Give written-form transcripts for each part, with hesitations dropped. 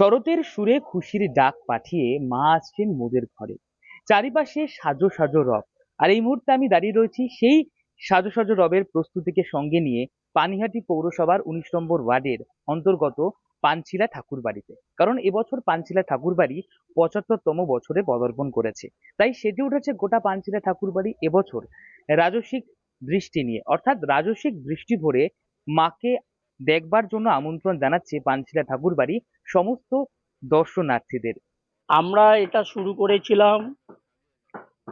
শরতের সুরে খুশির ডাক পাঠিয়ে মা আসছেন মোদের ঘরে। চারিপাশে সাজো সাজো রব। আর এই মুহূর্তে আমি দাঁড়িয়ে রয়েছি সেই সাজো সাজো রবের প্রস্তুতিকে সঙ্গে নিয়ে পানিহাটি পৌরসভার ১৯ নম্বর ওয়ার্ডের অন্তর্গত পানছিলা ঠাকুর বাড়িতে। কারণ এবছর পানছিলা ঠাকুর বাড়ি ৭৫তম বছরে পদার্পণ করেছে। তাই সেজে উঠেছে গোটা পানছিলা ঠাকুর বাড়ি এবছর রাজস্বিক দৃষ্টি নিয়ে, অর্থাৎ রাজস্বিক দৃষ্টি ভরে মাকে দেখবার জন্য আমন্ত্রণ জানাচ্ছে পানছিলা ঠাকুর বাড়ি সমস্ত দর্শনার্থীদের। আমরা এটা শুরু করেছিলাম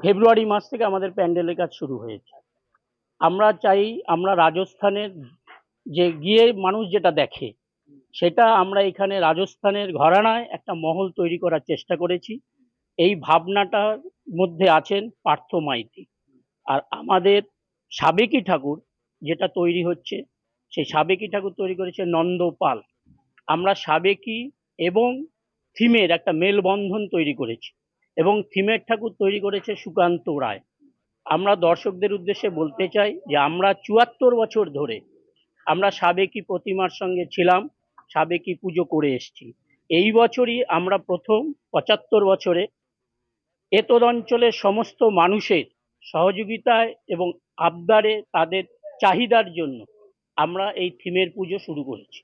ফেব্রুয়ারি মাস থেকে আমাদের প্যান্ডেলের কাজ শুরু হয়েছে। আমরা চাই আমরা রাজস্থানের যে গিয়ে মানুষ যেটা দেখে সেটা আমরা এখানে রাজস্থানের ঘরানায় একটা মহল তৈরি করার চেষ্টা করেছি। এই ভাবনাটার মধ্যে আছেন পার্থ মাইতি। আর আমাদের সাবেকি ঠাকুর যেটা তৈরি হচ্ছে, সেই সাবেকি ঠাকুর তৈরি করেছে নন্দ পাল। আমরা সাবেকি এবং থিমের একটা মেলবন্ধন তৈরি করেছি এবং থিমের ঠাকুর তৈরি করেছে সুকান্ত রায়। আমরা দর্শকদের উদ্দেশ্যে বলতে চাই যে আমরা ৭৪ বছর ধরে আমরা সাবেকি প্রতিমার সঙ্গে ছিলাম, সাবেকি পুজো করে এসেছি। এই বছরই আমরা প্রথম ৭৫ বছরে এতদ অঞ্চলের সমস্ত মানুষের সহযোগিতায় এবং আবদারে তাদের চাহিদার জন্য আমরা এই থিমের পুজো শুরু করেছি।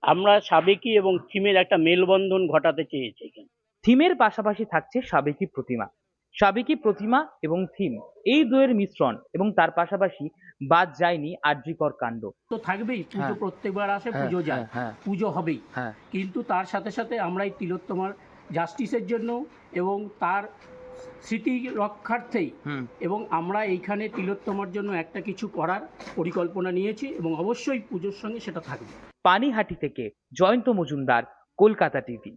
আমরা সাবেকি এবং থিমের একটা মেলবন্ধন ঘটাতে চেয়েছি। থিমের পাশাপাশি থাকছে সাবেকি প্রতিমা। সাবেকি প্রতিমা এবং থিম এই দুয়ের মিশ্রণ, এবং তার পাশাপাশি বাদ যায়নি আরজিকর কাণ্ড। তো থাকবেই, পুজো প্রত্যেকবার আসে, পুজো যায়, পুজো হবেই। কিন্তু তার সাথে সাথে আমরা এই তিলোত্তমার জাস্টিসের জন্য এবং তার স্মৃতি রক্ষার্থেই এবং আমরা এইখানে তিলোত্তমার জন্য একটা কিছু করার পরিকল্পনা নিয়েছি এবং অবশ্যই পুজোর সঙ্গে সেটা থাকবে। পানিহাটি থেকে জয়ন্ত মজুমদার, কলকাতা টিভি।